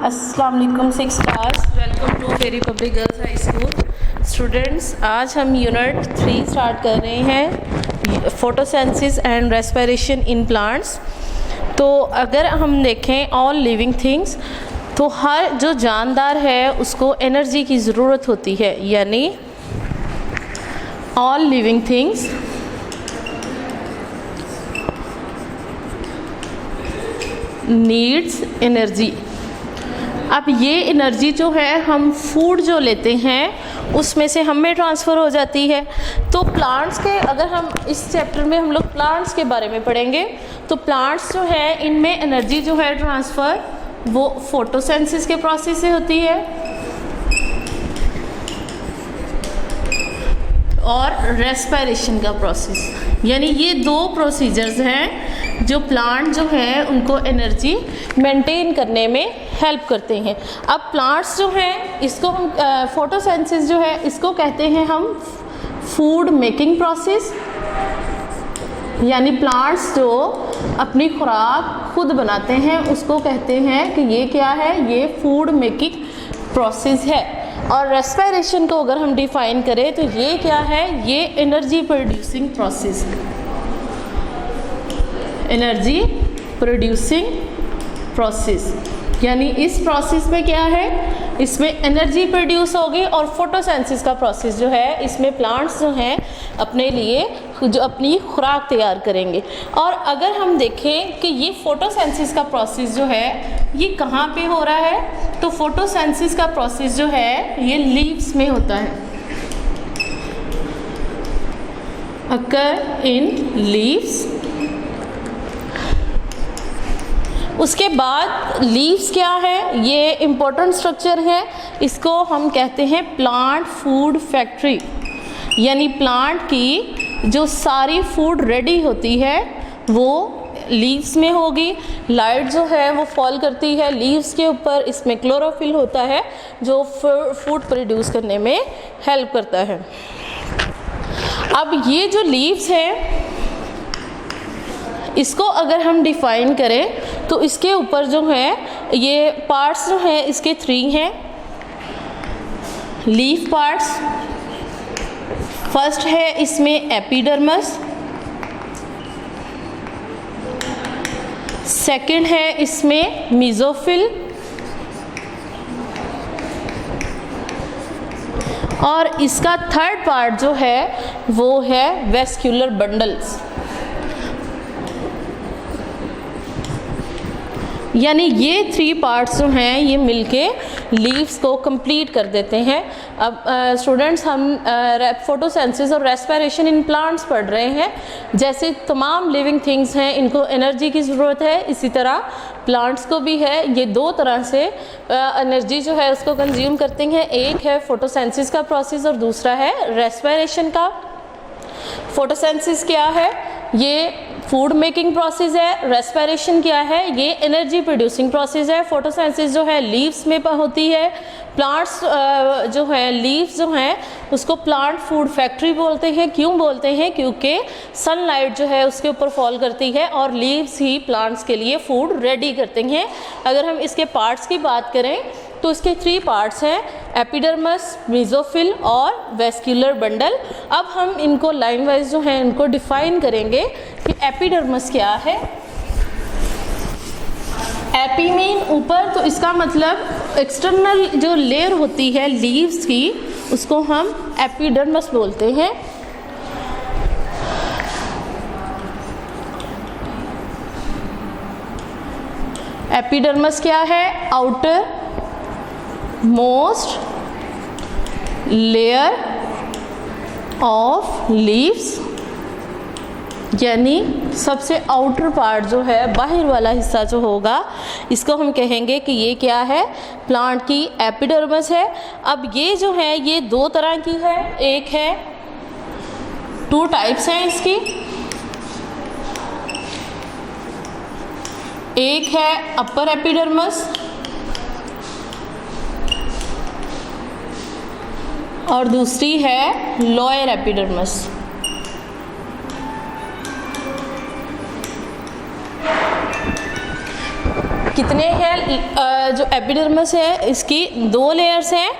अस्सलाम वालेकुम 6th class, welcome to Perry public girls high school. Students, आज हम यूनिट 3 स्टार्ट कर रहे हैं, photosynthesis and respiration in plants. तो अगर हम देखें ऑल लिविंग थिंग्स, तो हर जो जानदार है उसको एनर्जी की ज़रूरत होती है, यानी all living things needs energy. अब ये एनर्जी जो है हम फूड जो लेते हैं उसमें से हमें ट्रांसफ़र हो जाती है। तो प्लांट्स के, अगर हम इस चैप्टर में हम लोग प्लांट्स के बारे में पढ़ेंगे, तो प्लांट्स जो है इनमें एनर्जी जो है ट्रांसफ़र वो फोटोसिंथेसिस के प्रोसेस से होती है और रेस्पिरेशन का प्रोसेस। यानी ये दो प्रोसीजर्स हैं जो प्लांट जो है उनको एनर्जी मेंटेन करने में हेल्प करते हैं। अब प्लांट्स जो हैं इसको हम फोटोसिंथेसिस जो है इसको कहते हैं हम फूड मेकिंग प्रोसेस। यानी प्लांट्स जो अपनी खुराक खुद बनाते हैं उसको कहते हैं कि ये क्या है, ये फूड मेकिंग प्रोसेस है। और रेस्पिरेशन को अगर हम डिफाइन करें तो ये क्या है, ये energy producing process. Energy producing process यानी इस प्रोसेस में क्या है, इसमें एनर्जी प्रोड्यूस होगी। और फोटोसिंथेसिस का प्रोसेस जो है इसमें प्लांट्स जो हैं अपने लिए जो अपनी खुराक तैयार करेंगे। और अगर हम देखें कि ये फोटोसिंथेसिस का प्रोसेस जो है ये कहाँ पे हो रहा है, तो फोटोसिंथेसिस का प्रोसेस जो है ये लीव्स में होता है, अकर इन लीव्स। उसके बाद लीव्स क्या है, ये इम्पोर्टेंट स्ट्रक्चर है, इसको हम कहते हैं प्लांट फूड फैक्ट्री। यानी प्लांट की जो सारी फूड रेडी होती है वो लीव्स में होगी। लाइट जो है वो फॉल करती है लीव्स के ऊपर, इसमें क्लोरोफिल होता है जो फूड प्रोड्यूस करने में हेल्प करता है। अब ये जो लीव्स हैं इसको अगर हम डिफाइन करें तो इसके ऊपर जो है ये पार्ट्स जो हैं इसके 3 हैं लीफ पार्ट्स। फर्स्ट है इसमें एपिडर्मस, सेकंड है इसमें मेसोफिल, और इसका थर्ड पार्ट जो है वो है वेस्क्यूलर बंडल्स। यानी ये 3 पार्ट्स जो हैं ये मिलके लीव्स को कंप्लीट कर देते हैं। अब स्टूडेंट्स, हम फोटोसिंथेसिस और रेस्पिरेशन इन प्लांट्स पढ़ रहे हैं। जैसे तमाम लिविंग थिंग्स हैं इनको एनर्जी की ज़रूरत है, इसी तरह प्लांट्स को भी है। ये 2 तरह से एनर्जी जो है उसको कंज्यूम करते हैं। एक है फोटोसिंथेसिस का प्रोसेस और दूसरा है रेस्पिरेशन का। फोटोसिंथेसिस क्या है, ये फूड मेकिंग प्रोसेस है। रेस्पिरेशन क्या है, ये एनर्जी प्रोड्यूसिंग प्रोसेस है। फोटोसिंथेसिस जो है लीव्स में होती है। प्लांट्स जो है लीव्स जो हैं उसको प्लांट फूड फैक्ट्री बोलते हैं। क्यों बोलते हैं, क्योंकि सनलाइट जो है उसके ऊपर फॉल करती है और लीव्स ही प्लांट्स के लिए फूड रेडी करते हैं। अगर हम इसके पार्ट्स की बात करें तो इसके 3 पार्ट्स हैं, एपिडर्मस, मेसोफिल और वेस्क्यूलर बंडल। अब हम इनको लाइन वाइज जो है इनको डिफाइन करेंगे कि एपिडर्मस क्या है। एपी मीन ऊपर, तो इसका मतलब एक्सटर्नल जो लेयर होती है लीव्स की उसको हम एपिडर्मस बोलते हैं। एपिडर्मस क्या है, outer most layer of leaves. यानी सबसे आउटर पार्ट जो है बाहर वाला हिस्सा जो होगा इसको हम कहेंगे कि ये क्या है, प्लांट की एपिडर्मस है। अब ये जो है ये 2 तरह की है, एक है 2 टाइप्स हैं इसकी, एक है अपर एपिडर्मस और दूसरी है लोअर एपिडर्मस। है जो एपिडर्मिस है इसकी दो लेयर्स हैं।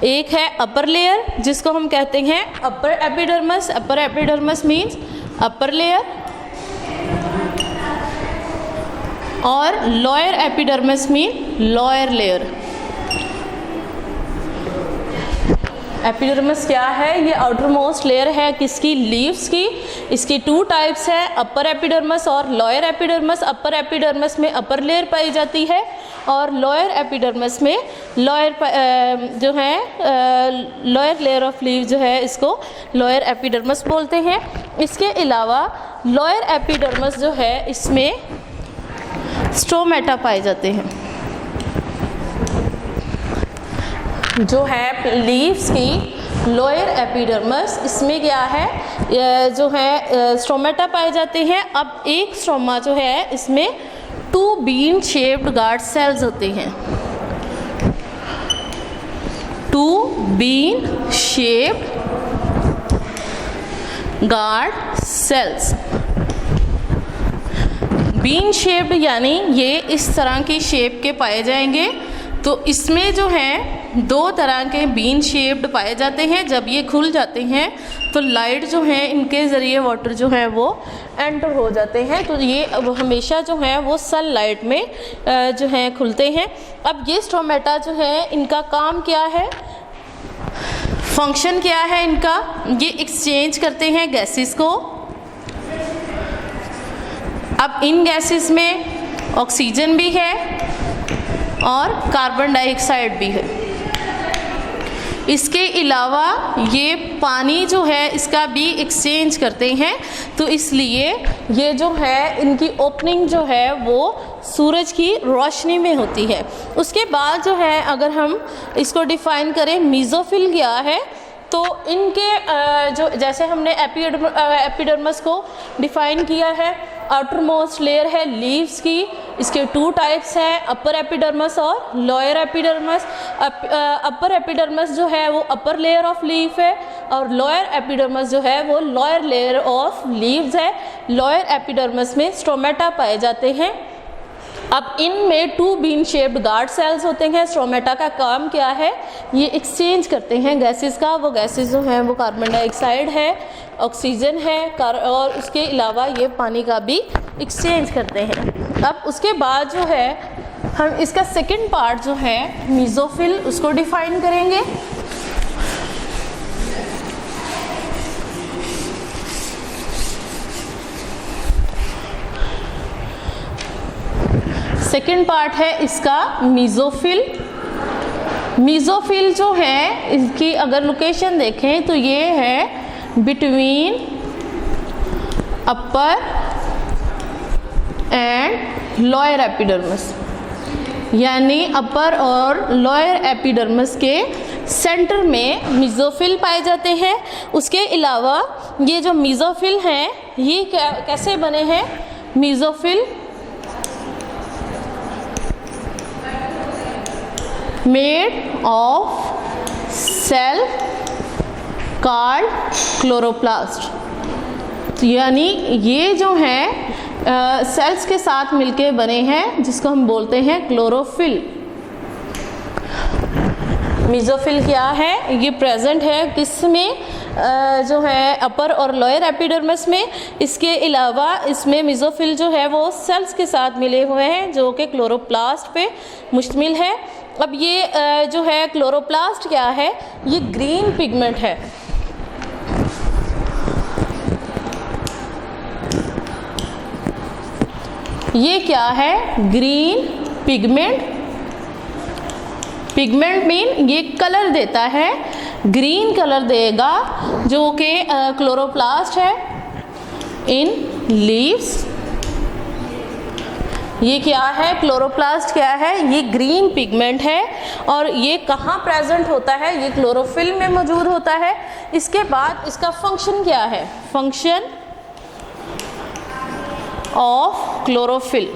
एक है अपर लेयर जिसको हम कहते हैं upper epidermis. Upper epidermis means upper layer, और lower epidermis mean lower layer. Epidermis क्या है? ये आउटर मोस्ट लेयर है किसकी? लीव्स की। इसकी टू टाइप्स है, अपर एपिडर्मिस और लोअर एपिडर्मिस। अपर एपिडर्मिस में अपर लेयर पाई जाती है और लोअर एपिडर्मिस में लोअर जो है लोअर लेयर ऑफ लीव जो है इसको लोअर एपिडर्मिस बोलते हैं। इसके अलावा लोअर एपिडर्मिस जो है इसमें स्टोमेटा पाए जाते हैं। जो है लीव्स की लोअर एपिडर्मिस, इसमें क्या है जो है स्टोमेटा पाए जाते हैं। अब एक स्टोमा जो है इसमें 2 बीन शेप्ड गार्ड सेल्स होते हैं। 2 bean shaped guard cells. Bean shaped यानी ये इस तरह की शेप के पाए जाएंगे। तो इसमें जो है 2 तरह के बीन शेप्ड पाए जाते हैं। जब ये खुल जाते हैं तो लाइट जो है इनके ज़रिए वाटर जो है वो एंटर हो जाते हैं। तो ये हमेशा जो है वो सन लाइट में जो है खुलते हैं। अब ये स्टोमेटा जो है इनका काम क्या है, फंक्शन क्या है इनका? ये एक्सचेंज करते हैं गैसेस को। अब इन गैसेस में ऑक्सीजन भी है और कार्बन डाइऑक्साइड भी है। इसके अलावा ये पानी जो है इसका भी एक्सचेंज करते हैं। तो इसलिए ये जो है इनकी ओपनिंग जो है वो सूरज की रोशनी में होती है। उसके बाद जो है अगर हम इसको डिफ़ाइन करें मीज़ोफिल क्या है, तो इनके जो जैसे हमने एपिडर्मिस को डिफ़ाइन किया है, आउटर मोस्ट लेयर है लीव्स की। इसके 2 टाइप्स हैं, अपर एपिडर्मिस और लोअर एपिडर्मिस। अपर एपिडर्मिस जो है वो अपर लेयर ऑफ लीफ है और लोअर एपिडर्मिस जो है वो लोअर लेयर ऑफ लीव्स है। लोअर एपिडर्मिस में स्टोमेटा पाए जाते हैं। अब इनमें 2 बीन शेप्ड गार्ड सेल्स होते हैं। स्टोमेटा का काम क्या है? ये एक्सचेंज करते हैं गैसेस का। वो गैसेस जो हैं वो कार्बन डाइऑक्साइड है, ऑक्सीजन है और उसके अलावा ये पानी का भी एक्सचेंज करते हैं। अब उसके बाद जो है हम इसका सेकंड पार्ट जो है मीज़ोफिल उसको डिफ़ाइन करेंगे। सेकंड पार्ट है इसका मीज़ोफिल। मीज़ोफिल जो है इसकी अगर लोकेशन देखें तो ये है between upper and lower epidermis, यानी अपर और लोअर एपिडर्मिस के सेंटर में मीज़ोफिल पाए जाते हैं। उसके अलावा ये जो मीज़ोफिल हैं ये कैसे बने हैं? Mesophyll made of cell called chloroplast, यानी ये जो हैं सेल्स के साथ मिलके बने हैं जिसको हम बोलते हैं क्लोरोफिल। मीज़ोफिल क्या है? ये प्रेजेंट है किसमें? जो है अपर और लोअर एपिडर्मिस में। इसके अलावा इसमें मीज़ोफिल जो है वो सेल्स के साथ मिले हुए हैं जो कि क्लोरोप्लास्ट पे मुश्तमिल है। अब ये जो है क्लोरोप्लास्ट क्या है? ये ग्रीन पिगमेंट है। ये क्या है? Green pigment. पिगमेंट मीन ये कलर देता है, ग्रीन कलर देगा जो कि क्लोरोप्लास्ट है इन लीव्स। ये क्या है? क्लोरोप्लास्ट क्या है? ये ग्रीन पिगमेंट है और ये कहाँ प्रेजेंट होता है? ये क्लोरोफिल में मौजूद होता है। इसके बाद इसका फंक्शन क्या है? Function of chlorophyll.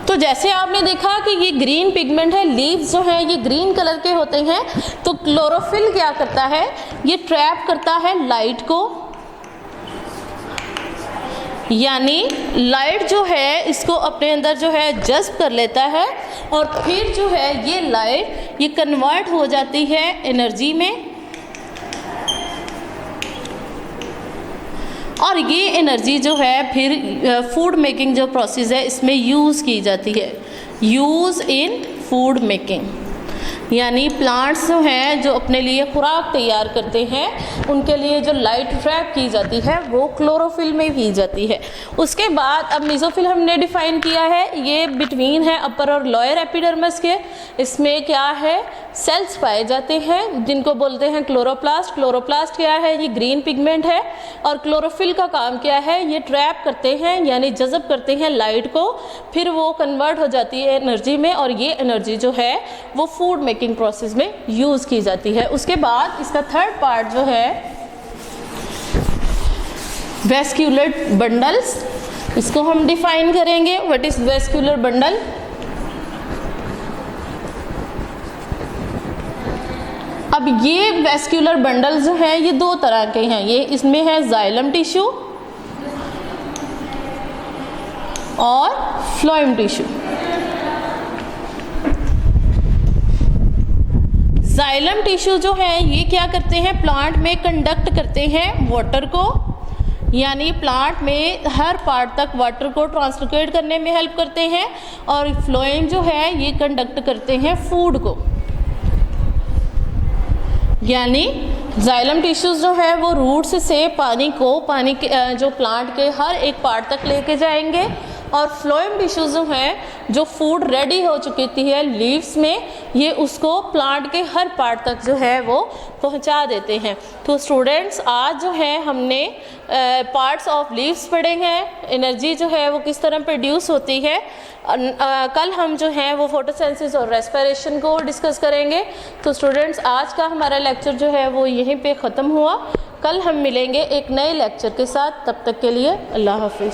तो जैसे आपने देखा कि ये ग्रीन पिगमेंट है, लीव्स जो हैं ये ग्रीन कलर के होते हैं। तो क्लोरोफिल क्या करता है? ये ट्रैप करता है लाइट को। यानी लाइट जो है इसको अपने अंदर जो है जज्ब कर लेता है और फिर जो है ये लाइट ये कन्वर्ट हो जाती है एनर्जी में, और ये एनर्जी जो है फिर फूड मेकिंग जो प्रोसेस है इसमें यूज़ की जाती है। यूज़ इन फूड मेकिंग यानी प्लांट्स जो हैं जो अपने लिए खुराक तैयार करते हैं उनके लिए जो लाइट ट्रैप की जाती है वो क्लोरोफिल में की जाती है। उसके बाद अब मेसोफिल हमने डिफाइन किया है, ये बिटवीन है अपर और लोअर एपिडर्मिस के। इसमें क्या है, सेल्स पाए जाते हैं जिनको बोलते हैं क्लोरोप्लास्ट। क्लोरोप्लास्ट क्या है, ये ग्रीन पिगमेंट है। और क्लोरोफिल का काम क्या है, ये ट्रैप करते हैं यानी जज़ब करते हैं लाइट को, फिर वो कन्वर्ट हो जाती है एनर्जी में और ये एनर्जी जो है वो फूड मेकिंग प्रोसेस में यूज़ की जाती है। उसके बाद इसका थर्ड पार्ट जो है वेस्क्यूलर बंडल्स, इसको हम डिफाइन करेंगे। What is vascular bundle? अब ये वेस्क्यूलर बंडल जो है ये दो तरह के हैं। ये इसमें है जाइलम टिश्यू और फ्लोएम टिश्यू। जाइलम टिश्यू जो है ये क्या करते हैं, प्लांट में कंडक्ट करते हैं वाटर को, यानी प्लांट में हर पार्ट तक वाटर को ट्रांसलोकेट करने में हेल्प करते हैं। और फ्लोएम जो है ये कंडक्ट करते हैं फूड को, यानी जाइलम टिश्यूज जो है वो रूट्स से पानी के जो प्लांट के हर एक पार्ट तक लेके जाएंगे, और फ्लोएम टिश्यूज जो हैं जो फूड रेडी हो चुकी है लीव्स में, ये उसको प्लांट के हर पार्ट तक जो है वो पहुंचा देते हैं। तो स्टूडेंट्स आज जो है हमने पार्ट्स ऑफ लीव्स पढ़े हैं, एनर्जी जो है वो किस तरह प्रोड्यूस होती है। कल हम जो है वो फोटोसिंथेसिस और रेस्पिरेशन को डिस्कस करेंगे। तो स्टूडेंट्स आज का हमारा लेक्चर जो है वो यहीं पे ख़त्म हुआ। कल हम मिलेंगे एक नए लेक्चर के साथ, तब तक के लिए अल्लाह हाफिज़।